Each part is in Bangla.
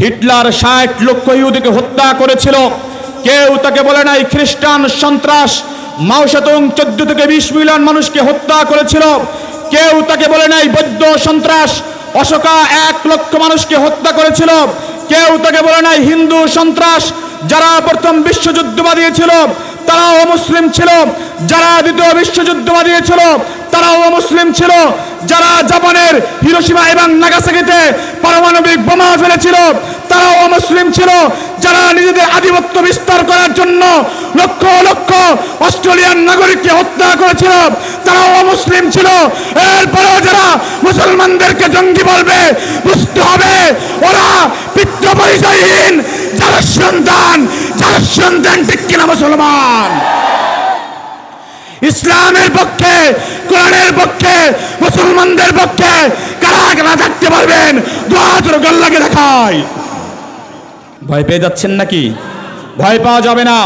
হিটলার ৬০ লক্ষ ইহুদিকে হত্যা করেছিল, কেউ তাকে বলে নাই খ্রিস্টান সন্ত্রাস। মাও সেতুং 14 থেকে 20 মিলিয়ন মানুষকে হত্যা করেছিল, কেউ তাকে বলে নাই বৌদ্ধ সন্ত্রাস। অশোকা 1 লক্ষ মানুষকে হত্যা করেছিল, কেউ তাকে বলে নাই হিন্দু সন্ত্রাস। যারা প্রথম বিশ্বযুদ্ধ বাঁধিয়েছিল তারাও মুসলিম ছিল, যারা দ্বিতীয় বিশ্বযুদ্ধ বাঁধিয়েছিল তারাও মুসলিম ছিল, যারা জাপানের হিরোশিমা এবং নাগাসাকিতে পারমাণবিক বোমা ফেলেছিল তারাও মুসলিম ছিল, যারা নিজেদের আধিপত্য বিস্তার করার জন্য লক্ষ লক্ষ অস্ট্রেলিয়ান নাগরিককে হত্যা করেছিল তারাও মুসলিম ছিল। এরপরেও যারা মুসলমানদেরকে জঙ্গি বলবে, বুঝতে হবে ওরা পিতৃ পরিচয়হীন যারা সন্তান ঠিক কিনা মুসলমান। ইসলামের পক্ষে, কোরআনের পক্ষে, মুসলমানদের পক্ষে কারা কারা থাকতে পারবেন? দুহাত গল্লাকে দেখায়। ভয় পেয়ে যাচ্ছেন নাকি? ভয় পাওয়া যাবে না।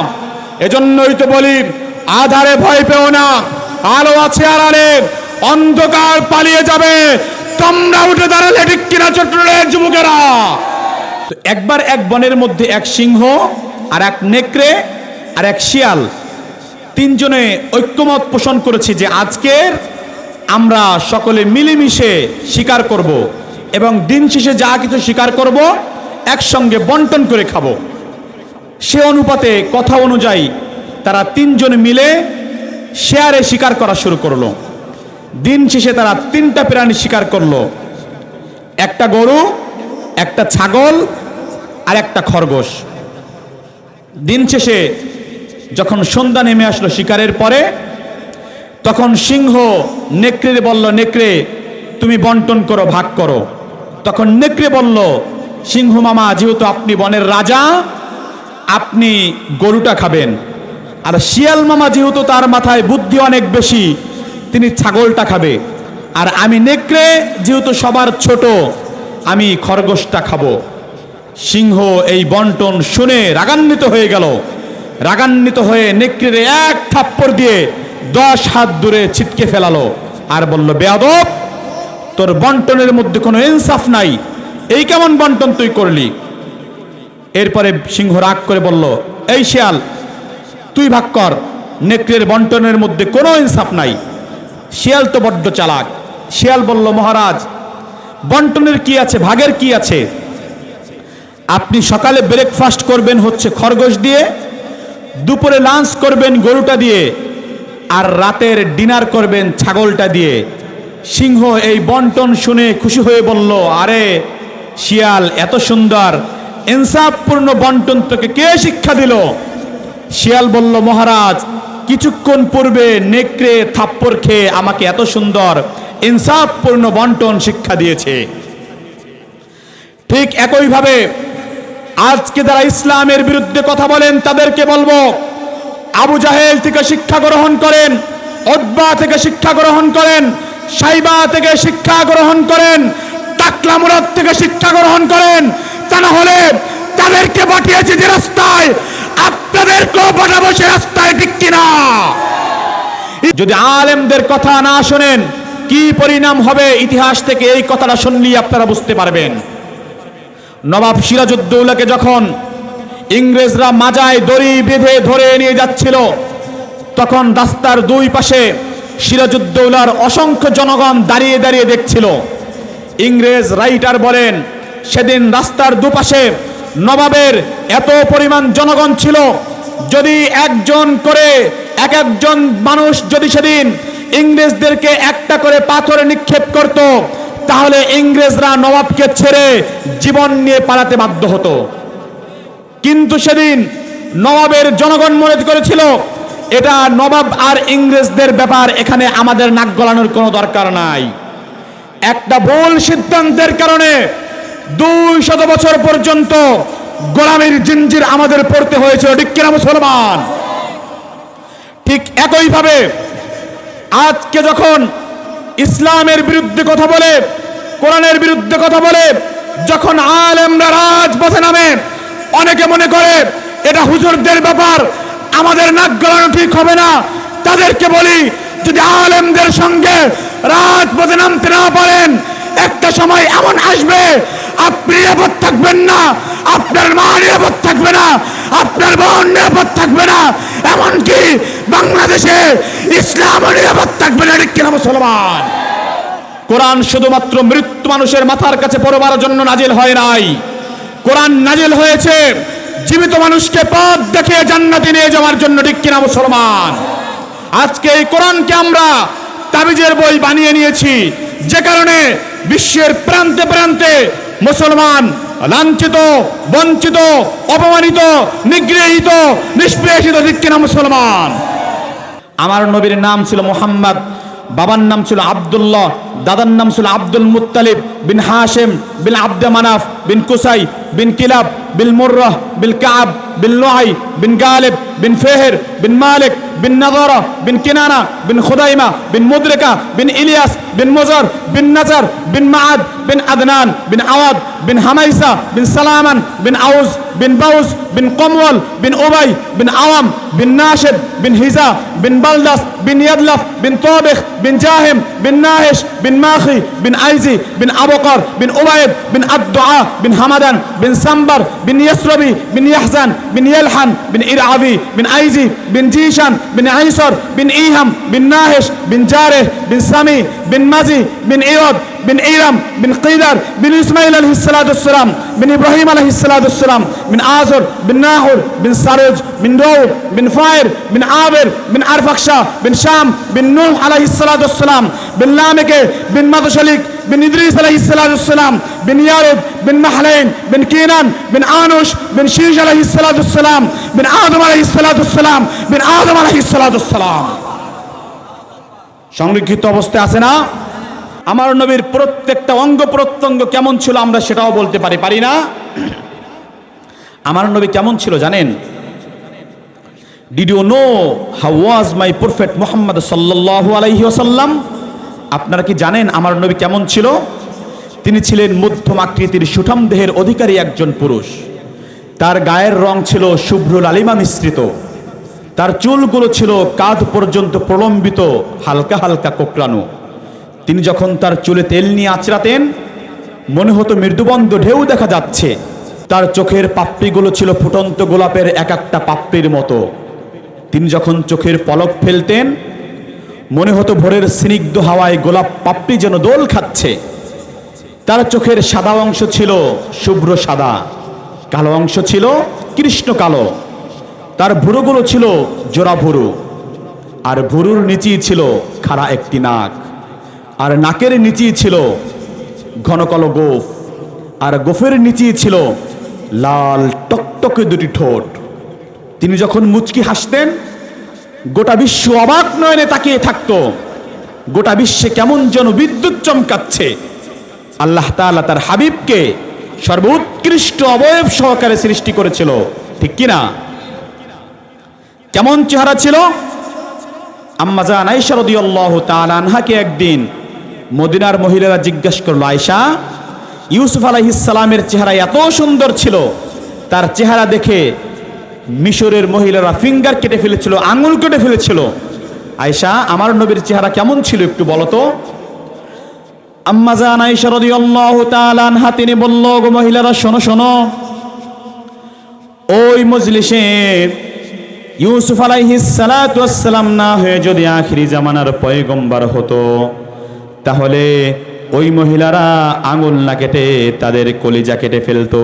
এজন্যই তো বলি, আধারে ভয় পেও না, আলো আছে আড়ালে, অন্ধকার পালিয়ে যাবে, তোমরা উঠে দাঁড়ালে ঠিক কিনা চট্টগ্রামের যুবকেরা। তো একবার এক বনের মধ্যে এক সিংহ আর এক নেকড়ে আর এক শিয়াল, তিনজনে ঐক্যমত পোষণ করেছি যে আজকের আমরা সকলে মিলেমিশে শিকার করব এবং দিন শেষে যা কিছু শিকার করব একসঙ্গে বন্টন করে খাবো। সে অনুপাতে কথা অনুযায়ী তারা তিনজনে মিলে শেয়ারে শিকার করা শুরু করলো। দিন শেষে তারা 3টা প্রাণী শিকার করলো, একটা গরু, একটা ছাগল আর একটা খরগোশ। দিন শেষে যখন সন্ধ্যা নেমে আসলো শিকারের পরে, তখন সিংহ নেকড়ে বলল, নেকড়ে তুমি বন্টন করো, ভাগ করো। তখন নেকড়ে বলল, সিংহ মামা যেহেতু আপনি বনের রাজা, আপনি গরুটা খাবেন, আর শিয়াল মামা যেহেতু তার মাথায় বুদ্ধি অনেক বেশি, তিনি ছাগলটা খাবে, আর আমি নেকড়ে যেহেতু সবার ছোট, আমি খরগোশটা খাবো। সিংহ এই বন্টন শুনে রাগান্বিত হয়ে গেল। রাগান্বিত হয়ে নেকড়ে এক থাপ্পড় দিয়ে 10 হাত দূরে ছিটকে ফেলালো আর বলল, বেয়াদব, তোর বন্টনের মধ্যে কোনো ইনসাফ নাই, এই কেমন বন্টন তুই করলি? এরপরে সিংহ রাগ করে বলল, এই শিয়াল তুই ভাগ কর, নেকড়ের বন্টনের মধ্যে কোনো ইনসাফ নাই। শিয়াল তো বড্ড চালাক। শিয়াল বলল, মহারাজ, বন্টনের কি আছে, ভাগের কি আছে? আপনি সকালে ব্রেকফাস্ট করবেন হচ্ছে খরগোশ দিয়ে, দুপুরে লাঞ্চ করবেন গরুটা দিয়ে, আর রাতের ডিনার করবেন ছাগলটা দিয়ে। সিংহ এই বন্টন শুনে খুশি হয়ে বলল, আরে শিয়াল, এত সুন্দর ইনসাফপূর্ণ বন্টন তোকে কে শিক্ষা দিল? শিয়াল বলল, মহারাজ, কিছুক্ষণ পূর্বে নেকড়ে থাপ্পড় খেয়ে আমাকে এত সুন্দর ইনসাফপূর্ণ বন্টন শিক্ষা দিয়েছে। ঠিক একইভাবে আজকে যারা ইসলামের বিরুদ্ধে কথা বলেন তাদেরকে বলবো, আবু জাহেল থেকে শিক্ষা গ্রহণ করেন, উতবা থেকে শিক্ষা গ্রহণ করেন, সাইবা থেকে শিক্ষা গ্রহণ করেন, টাকলা মুরাদ থেকে শিক্ষা গ্রহণ করেন। তা না হলে তাদেরকে পাঠিয়েছে যে রাস্তায়, আপনাদেরকেও পাঠাবো সে রাস্তায়, ঠিক কিনা? যদি আলেমদের কথা না শোনেন কি পরিণাম হবে, ইতিহাস থেকে এই কথাটা শুনলেই আপনারা বুঝতে পারবেন। নবাব সিরাজউদ্দৌলাকে যখন ইংরেজরা মাজায় দড়ি বেঁধে ধরে নিয়ে যাচ্ছিল, তখন রাস্তার দুই পাশে সিরাজউদ্দৌলার অসংখ্য জনগণ দাঁড়িয়ে দাঁড়িয়ে দেখছিল। ইংরেজ রাইটার বলেন, সেদিন রাস্তার দুপাশে নবাবের এত পরিমাণ জনগণ ছিল, যদি একজন করে এক একজন মানুষ যদি সেদিন ইংরেজদেরকে একটা করে পাথরে নিক্ষেপ করত, তাহলে ইংরেজরা নবাবকে ছেড়ে জীবন নিয়ে পালাতে বাধ্য হতো। কিন্তু সেদিন নবাবের জনগণ মনে করেছিল এটা নবাব আর ইংরেজদের ব্যাপার, এখানে আমাদের নাক গলানোর কোনো দরকার নাই। একটা ভুল সিদ্ধান্তের কারণে 200 বছর পর্যন্ত গোলামীর জিঞ্জির আমাদের পড়তে হয়েছিল, ঠিক কিনা মুসলমান? ঠিক একইভাবে আজকে যখন ইসলামের বিরুদ্ধে কথা বলে, কোরআনের বিরুদ্ধে কথা বলে, যখন আলেমরা রাজপথে নামে, অনেকে মনে করে এটা হুজুরদের ব্যাপার, আমাদের নাক গলানো ঠিক হবে না। তাদেরকে বলি, যদি আলেমদের সঙ্গে রাজপথে নামতে না পারেন, একটা সময় এমন আসবে আপনি নিরাপদ থাকবেন না, আপনার মা নিরাপদ থাকবে না, আপনার বোন নিরাপদ থাকবে না, এমনকি বাংলাদেশে ইসলামও নিরাপদ থাকবে না। ঠিক কিনা মুসলমান? কোরআন শুধুমাত্র মৃত্যু মানুষের মাথার কাছে পড়বার জন্য নাজিল হয় নাই। কোরআন নাজিল হয়েছে জীবিত মানুষকে পথ দেখিয়ে জান্নাতে নিয়ে যাওয়ার জন্য। ঠিক কিনা মুসলমান? আজকে এই কোরআনকে আমরা তাবিজের বই বানিয়ে নিয়েছি, যে কারণে বিশ্বের প্রান্তে প্রান্তে মুসলমান লাঞ্ছিত, বঞ্চিত, অপমানিত, নিগৃহীত, নিষ্পেষিত। ঠিক কিনা মুসলমান? আমার নবীর নাম ছিল মুহাম্মদ, বাবার নাম ছিল আব্দুল্লাহ, দাদার নাম ছিল আব্দুল মুত্তালিব বিন হাশিম বিন আব্দ মানাফ বিন কুসাই বিন কিলাব বিন মুররাহ বিন কাব বিন লুআই বিন গালিব বিন ফেহের বিন মালিক বিন নাযারা বিন কিনানা বিন খুদাইমা বিন মুদরিকা বিন ইলিয়াস বিন মুজার বিন নাজার বিন মাআদ বিন আদনান বিন আওয়াদ বিন হামাইসা বিন সালামান বিন আউস বিন বাউস বিন কমওয়াল বিন উবাই বিন আওয়াম বিন নাশিদ বিন হিজা বিন বালদাস বিন ইয়াদলাফ বিন তাবিখ বিন জাহিম বিন নাহিশ বিন মাখি বিন আইজি বিন আবকর বিন উবাইদ বিন আদ-দুআ বিন হামাদান বিন সাম্বার বিন ইয়াসরবি বিন ইয়াহজান বিন ইয়ালহান বিন ইরআবি বিন আইজি বিন জিশান বিন আইসর বিন ইহাম বিন নাহিশ বিন জারিহ বিন সামি বিন মাজি বিন ইয়দ বিন ইরাম বিন কিদার বিন ইসমাইল আলাইহিস সালাতু ওয়াসসালাম বিন ইব্রাহিম আলাইহিস সালাতু ওয়াসসালাম বিন আযর বিন নাহুর বিন সারুজ বিন দাউদ বিন ফাইর বিন আবির বিন আরফাকশা বিন শাম বিন নূহ আলাইহিস সালাতু ওয়াসসালাম বিন লামেকে বিন মাদশালিক বিন ইদ্রিস আলাইহিস সালাতু ওয়াসসালাম বিন ইয়ারুদ বিন মাহলাইন বিন কিনান বিন আনুশ বিন শীশ আলাইহিস সালাতু ওয়াসসালাম বিন আদম আলাইহিস সালাতু ওয়াসসালাম বিন আদম আলাইহিস সালাতু ওয়াসসালাম। সংরক্ষিত অবস্থায় আছে না? আমার নবীর প্রত্যেকটা অঙ্গ প্রত্যঙ্গ কেমন ছিল আমরা সেটাও বলতে পারি না? আমার নবী কেমন ছিল জানেন? Did you know how was my prophet Muhammad সাল্লাল্লাহু আলাইহি ওয়াসাল্লাম? আপনারা কি জানেন আমার নবী কেমন ছিল? তিনি ছিলেন মধ্যম আকৃতির সুঠাম দেহের অধিকারী একজন পুরুষ। তার গায়ের রং ছিল শুভ্র লালিমা মিশ্রিত। তার চুলগুলো ছিল কাঁধ পর্যন্ত প্রলম্বিত, হালকা হালকা কোঁকড়ানো। তিনি যখন তার চুলে তেল নিয়ে আঁচড়াতেন মনে হতো মৃদুবন্ধ ঢেউ দেখা যাচ্ছে। তার চোখের পাপড়িগুলো ছিল ফুটন্ত গোলাপের এক একটা পাপড়ির মতো। তিনি যখন চোখের পলক ফেলতেন মনে হতো ভোরের স্নিগ্ধ হাওয়ায় গোলাপ পাপড়ি যেন দোল খাচ্ছে। তার চোখের সাদা অংশ ছিল শুভ্র সাদা, কালো অংশ ছিল কৃষ্ণ কালো। তার ভুরুগুলো ছিল জোড়া ভুরু, আর ভুরুর নিচেই ছিল খাড়া একটি নাক, আর নাকের নিচেই ছিল ঘন কালো গোঁফ, আর গোঁফের নিচেই ছিল লাল টকটকে দুটি ঠোঁট। তিনি যখন মুচকি হাসতেন গোটা বিশ্ব অবাক নয়নে তাকিয়ে থাকতো। গোটা বিশ্বে কেমন যেন বিদ্যুৎ চমকাচ্ছে। আল্লাহ তাআলা তার হাবিবকে সর্বোৎকৃষ্ট অবয়ব সহকারে সৃষ্টি করেছিল, ঠিক কিনা? কেমন চেহারা ছিল? আম্মা জান আয়েশা রাদিয়াল্লাহু তাআলা আনহাকে একদিন মদিনার মহিলারা জিজ্ঞাসা করলো, আয়েশা, ইউসুফ আলাইহিস সালামের চেহারা এত সুন্দর ছিল, তার চেহারা দেখে মিশরের মহিলারা ফিঙ্গার কেটে ফেলেছিল, আঙুল কেটে ফেলেছিল। আয়েশা, আমার নবীর চেহারা কেমন ছিল একটু বলো তো। আম্মা জান আয়েশা রাদিয়াল্লাহু তাআলা আনহা তিনি বলল, গো মহিলারা শোনো শোনো, ওই মজলিসে ইউসুফ আলাইহিস সালাতু ওয়াস সালাম না হয়ে যদি আখিরি জামানার পয়গম্বর হতো তাহলে ওই মহিলারা আঙুল না কেটে তাদের কলিজা কেটে ফেলতো।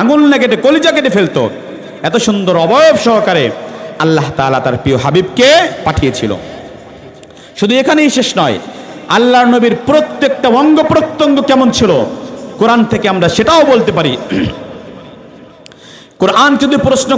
আঙুল না কেটে কলিজা কেটে ফেলতো। এত সুন্দর অবয়ব সহকারে আল্লাহ তাআলা তার প্রিয় হাবিবকে পাঠিয়েছিল। শুধু এখানেই শেষ নয়, আল্লাহর নবীর প্রত্যেকটা অঙ্গ প্রত্যঙ্গ কেমন ছিল কোরআন থেকে আমরা সেটাও বলতে পারি। কোরআনকে যদি প্রশ্ন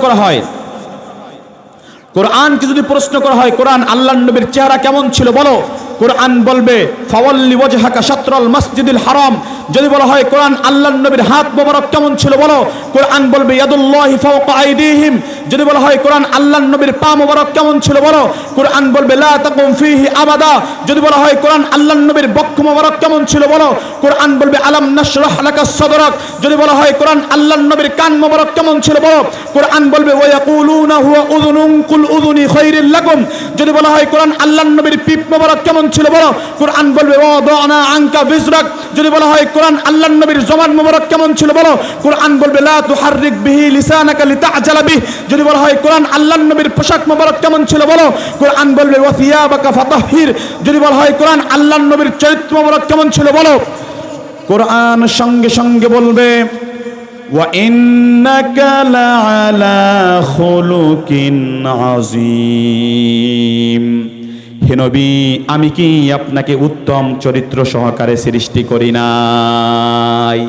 করা হয়, কোরআন আল্লাহর নবীর চেহারা কেমন ছিল বলো, কোরআন বলবে ফাওয়াল্লি ওয়াজহাকা শাতরাল মাসজিদিল হারাম। যদি বলা হয় কোরআন আল্লাহর নবীর হাত মোবারক কেমন ছিল বলো, কোরআন বলবে ইয়াদুল্লাহি ফাওকা আইদিহিম। যদি বলা হয় কোরআন আল্লাহর নবীর পা মোবারক কেমন ছিল বলো, কোরআন বলবে লা তাকুম ফীহি আবাদা। যদি বলা হয় কোরআন আল্লাহর নবীর বক্ষ মোবারক কেমন ছিল বলো, কোরআন বলবে আলাম নাশরাহ লাকা সাদরাক। যদি বলা হয় কোরআন আল্লাহর নবীর কান মোবারক কেমন ছিল বলো, কোরআন বলবে ওয়া ইয়াকুলুনা হুয়া উযুনুন কুল উযুনি খায়রুল লাকুম, যদি বলা হয় কোরআন আল্লাহর নবীর পিঠ মোবারক কেমন ছিল বলো, কোরআন বলবে ওয়াদানা আনকা বিজরাক। যদি বলা হয় কোরআন আল্লাহর নবীর জবান মোবারক কেমন ছিল বলো, কোরআন বলবে লা তুহাররিক বিহি লিসানাকা লিতা'জালা বিহি। যদি বলা হয় কোরআন আল্লাহর নবীর পোশাক মোবারক কেমন ছিল বলো, কোরআন বলবে ওয়া সিয়াবাকা ফাতাহহির। যদি বলা হয় কোরআন আল্লাহর নবীর চরিত্র মোবারক কেমন ছিল বলো, কোরআন সঙ্গে সঙ্গে বলবে ওয়া ইন্নাকা লাআলা খুলুকিন আযীম। হে নবী, আমি কি আপনাকে উত্তম চরিত্র সহকারে সৃষ্টি করি নাই?